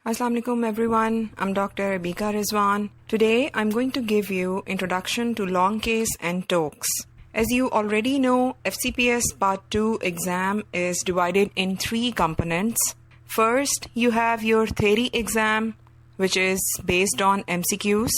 Assalamu alaikum everyone. I'm Dr. Abika Rizwan. Today I'm going to give you introduction to long case and TOEICs. As you already know, FCPS Part 2 exam is divided in 3 components. First, you have your theory exam, which is based on MCQs.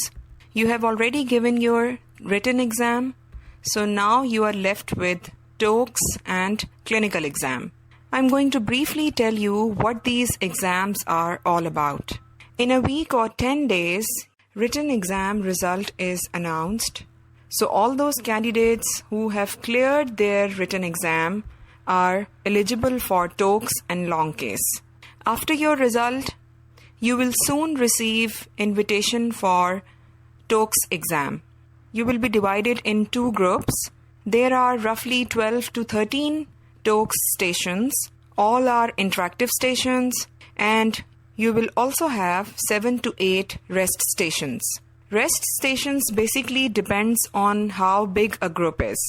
You have already given your written exam, so now you are left with TOEICs and clinical exam. I'm going to briefly tell you what these exams are all about. In a week or 10 days, written exam result is announced. So all those candidates who have cleared their written exam are eligible for TOEICs and long case. After your result, you will soon receive invitation for TOEICs exam. You will be divided in 2 groups. There are roughly 12 to 13 TOEICs stations. All are interactive stations, and you will also have 7 to 8 rest stations. Rest stations basically depends on how big a group is.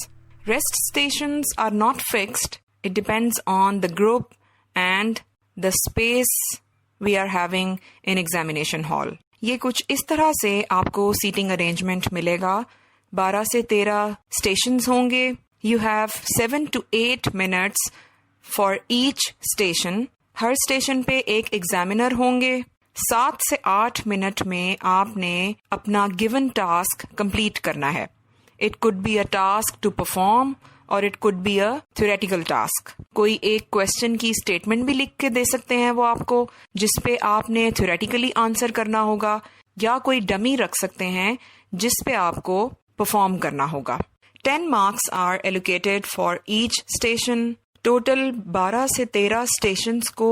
Rest stations are not fixed. It depends on the group and the space we are having in examination hall. ये कुछ इस तरह से आपको seating arrangement मिलेगा. 12 से 13 stations होंगे. You have 7 to 8 minutes for each station. Her station पे एक एग्जामिनर होंगे. 7 से 8 मिनट में आपने अपना गिवन टास्क कंप्लीट करना है. It could be a task to perform or it could be a theoretical task. कोई एक क्वेश्चन की स्टेटमेंट भी लिख के दे सकते हैं वो आपको, जिसपे आपने थ्योरेटिकली आंसर करना होगा, या कोई डमी रख सकते हैं जिस पे आपको परफॉर्म करना होगा. 10 marks are allocated for each station. Total 12 से 13 स्टेशंस को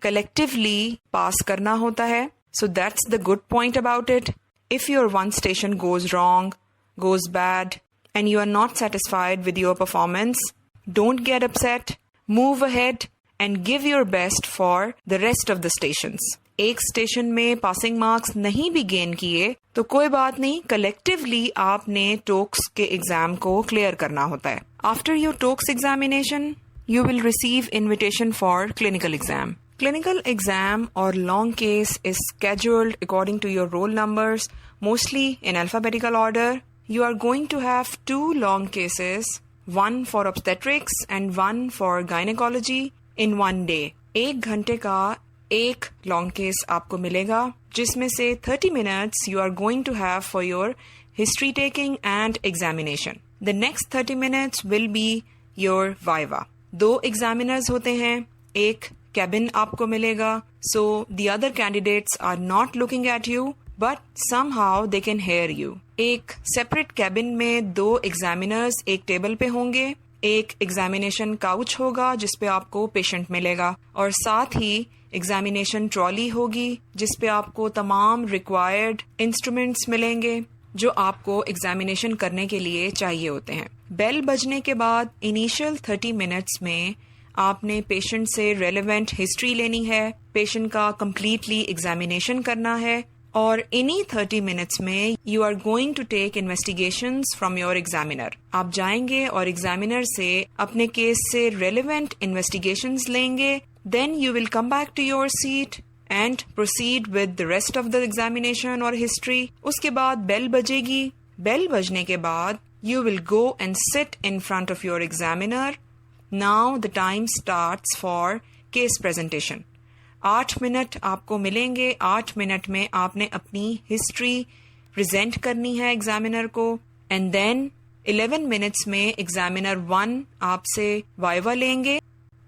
कलेक्टिवली पास करना होता है. So that's the good point about it. If your one station goes wrong, goes bad, and you are not satisfied with your performance, don't get upset. Move ahead and give your best for the rest of the stations. एक station में passing marks नहीं भी gain किए तो कोई बात नहीं, collectively आपने TOEICs के एग्जाम को क्लियर करना होता है. After your TOEICs examination, you will receive invitation for clinical exam. Clinical exam or long case is scheduled according to your roll numbers, mostly in alphabetical order. You are going to have 2 long cases, one for obstetrics and one for gynecology in one day. 1 घंटे का एक long case आपको मिलेगा, जिसमें से 30 minutes you are going to have for your history taking and examination. The next 30 minutes will be your viva. 2 examiners होते हैं, एक कैबिन आपको मिलेगा. So the other candidates are not looking at you, but somehow they can hear you. एक separate cabin में 2 examiners एक table पे होंगे. एक एग्जामिनेशन काउच होगा जिसपे आपको पेशेंट मिलेगा, और साथ ही एग्जामिनेशन ट्रॉली होगी जिसपे आपको तमाम रिक्वायर्ड इंस्ट्रूमेंट्स मिलेंगे जो आपको एग्जामिनेशन करने के लिए चाहिए होते हैं. बेल बजने के बाद इनिशियल 30 मिनट्स में आपने पेशेंट से रेलेवेंट हिस्ट्री लेनी है, पेशेंट का कंप्लीटली एग्जामिनेशन करना है, और इन्हीं 30 मिनट्स में you are going to take investigations from your examiner. आप जाएंगे और एग्जामिनर से अपने केस से रेलेवेंट इन्वेस्टिगेशंस लेंगे. Then you will come back to your seat and proceed with the rest of the examination or history. उसके बाद bell बजेगी. Bell बजने के बाद you will go and sit in front of your examiner. Now the time starts for case presentation. 8 minute आपको मिलेंगे. 8 minute में आपने अपनी हिस्ट्री प्रेजेंट करनी है एग्जामिनर को, and then 11 मिनट्स में एग्जामिनर 1 आपसे वाइवा लेंगे.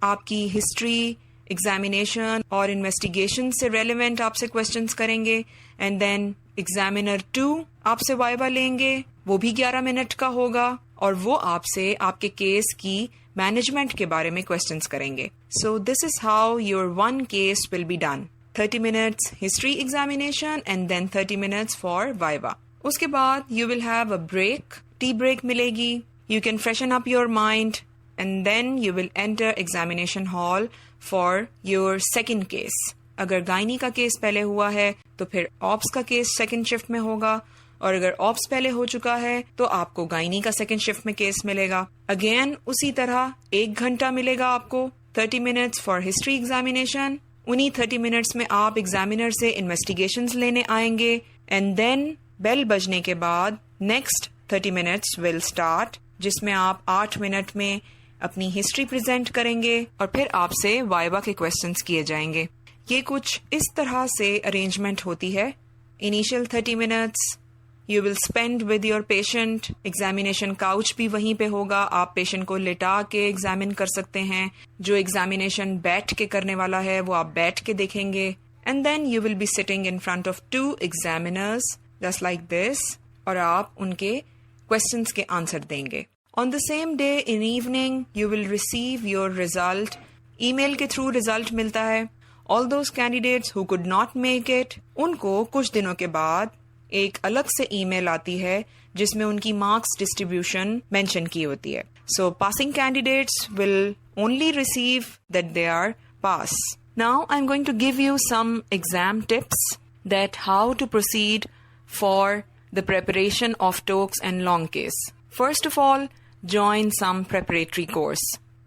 आपकी हिस्ट्री, एग्जामिनेशन और इन्वेस्टिगेशन से रेलेवेंट आपसे क्वेश्चंस करेंगे, एंड देन एग्जामिनर 2 आपसे वाइवा लेंगे. वो भी 11 मिनट का होगा, और वो आपसे आपके केस की मैनेजमेंट के बारे में क्वेश्चंस करेंगे. So this is how your one case will be done. 30 minutes history examination and then 30 minutes for viva. उसके बाद you will have a break. Tea break मिलेगी. You can freshen up your mind, and then you will enter examination hall for your second case. अगर gynae का case पहले हुआ है तो फिर ऑप्स का केस सेकंड शिफ्ट में होगा, और अगर ऑप्स पहले हो चुका है तो आपको गायनी का सेकंड शिफ्ट में केस मिलेगा. अगेन उसी तरह 1 घंटा मिलेगा आपको. 30 minutes for history examination उन्हीं 30 मिनट्स में आप एग्जामिनर से इन्वेस्टिगेशंस लेने आएंगे एंड देन बेल बजने के बाद नेक्स्ट 30 मिनट्स विल स्टार्ट, जिसमें आप 8 मिनट में अपनी हिस्ट्री प्रेजेंट करेंगे और फिर आपसे वाइवा के क्वेश्चंस किए जाएंगे। ये कुछ इस तरह से अरेंजमेंट होती है। Initial 30 minutes you will spend with your patient, examination couch भी वहीं पे होगा, आप पेशेंट को लिटा के एग्जामिन कर सकते हैं। जो एग्जामिनेशन बैठ के करने वाला है वो आप बैठ के देखेंगे and then you will be sitting in front of 2 examiners just like this, और आप उनके क्वेश्चंस के आंसर देंगे। On the same day in evening you will receive your result. Email के थ्रू रिजल्ट मिलता है। All those candidates who could not make it, उनको कुछ दिनों के बाद एक अलग से ईमेल आती है जिसमें उनकी मार्क्स डिस्ट्रीब्यूशन मेंशन की होती है। So passing candidates will only receive that they are pass. Now I am going to give you some exam tips that how to proceed for the preparation of TOEIC and long case. First of all, join some preparatory course.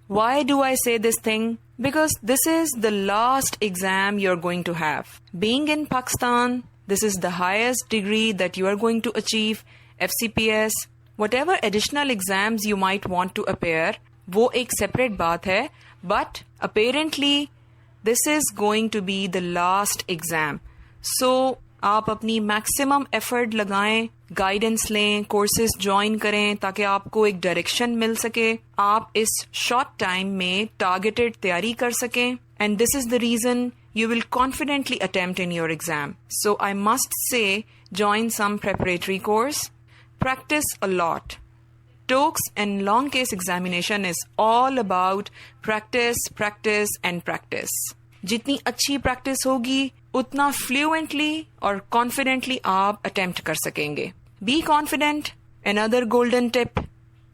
Why do I say this thing? Because this is the last exam you're going to have. Being in Pakistan, this is the highest degree that you are going to achieve. FCPS, whatever additional exams you might want to appear, वो एक separate बात है, but apparently this is going to be the last exam. So आप अपनी maximum effort लगाएं, guidance लें, courses join करें ताकि आपको एक डायरेक्शन मिल सके, आप इस शॉर्ट टाइम में टारगेटेड तैयारी कर सकें, and this is the reason you will confidently attempt in your exam. So I must say, join some preparatory course, practice a lot. TOEIC and long case examination is all about practice, practice and practice. जितनी अच्छी practice होगी उतना fluently और confidently आप attempt कर सकेंगे. Be confident. Another golden tip.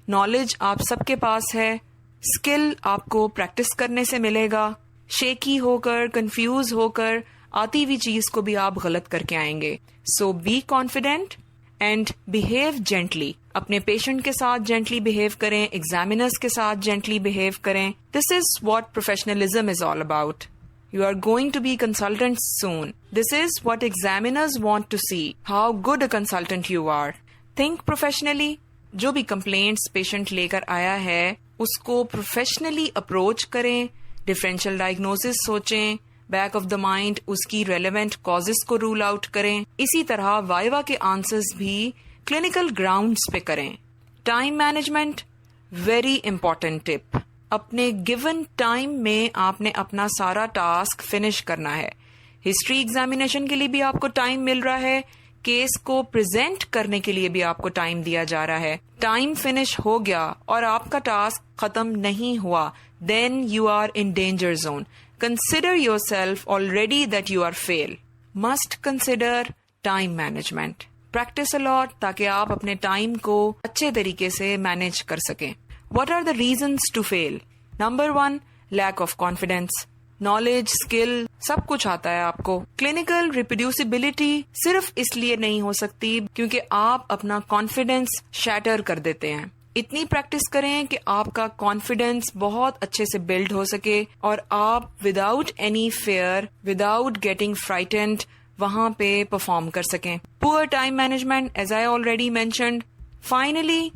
Knowledge आप सबके पास है, स्किल आपको प्रैक्टिस करने से मिलेगा. शेकी होकर, कंफ्यूज होकर आती हुई चीज को भी आप गलत करके आएंगे. So be confident and behave gently. अपने पेशेंट के साथ जेंटली बिहेव करें, एग्जामिनर्स के साथ जेंटली बिहेव करें. This is what professionalism is all about. You are going to be consultants soon. This is what examiners want to see, how good a consultant you are. Think professionally. जो भी complaints patient लेकर आया है उसको professionally approach करें, differential diagnosis सोचें, back of the mind उसकी relevant causes को rule out करें. इसी तरह वाइवा के answers भी clinical grounds पे करें. Time management, very important tip. अपने गिवन टाइम में आपने अपना सारा टास्क फिनिश करना है. हिस्ट्री एग्जामिनेशन के लिए भी आपको टाइम मिल रहा है, केस को प्रेजेंट करने के लिए भी आपको टाइम दिया जा रहा है. टाइम फिनिश हो गया और आपका टास्क खत्म नहीं हुआ, then you are in danger zone. Consider yourself already that you are fail. Must consider time management. Practice a lot ताकि आप अपने टाइम को अच्छे तरीके से मैनेज कर सकें. What are the reasons to fail? Number 1, lack of confidence. Knowledge, skill, सब कुछ आता है आपको. Clinical reproducibility सिर्फ इसलिए नहीं हो सकती क्योंकि आप अपना confidence shatter कर देते हैं. इतनी प्रैक्टिस करें कि आपका कॉन्फिडेंस बहुत अच्छे से बिल्ड हो सके और आप without any fear, without getting frightened वहां पे परफॉर्म कर सकें. Poor time management, as I already mentioned. Finally,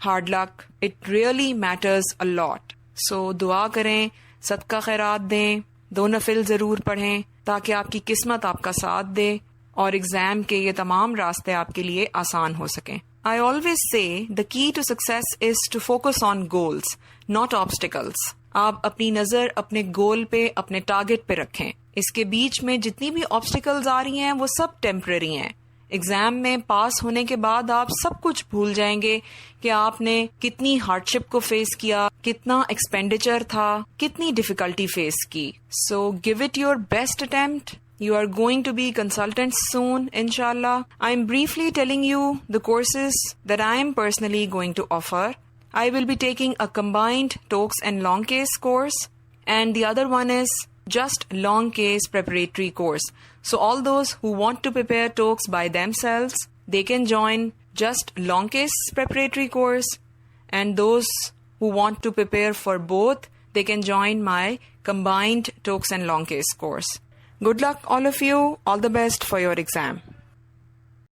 hard luck. It really matters a lot. So दुआ करें, सदका खैरात दें, 2 नफिल जरूर पढ़ें ताकि आपकी किस्मत आपका साथ दे और एग्जाम के ये तमाम रास्ते आपके लिए आसान हो सकें. I always say the key to success is to focus on goals, not obstacles. आप अपनी नजर अपने गोल पे, अपने टारगेट पे रखें. इसके बीच में जितनी भी ऑब्स्टिकल्स आ रही हैं वो सब टेम्पररी हैं. एग्जाम में पास होने के बाद आप सब कुछ भूल जाएंगे कि आपने कितनी हार्डशिप को फेस किया, कितना एक्सपेंडिचर था, कितनी डिफिकल्टी फेस की. So give it your best attempt. You are going to be consultants soon, inshallah. I am briefly telling you the courses that I am personally going to offer. I will be taking a combined TOEIC and long case course, and the other one is just long case preparatory course. So all those who want to prepare TOEIC by themselves, they can join just long case preparatory course, and those who want to prepare for both, they can join my combined Tokes and long case course. Good luck all of you. All the best for your exam.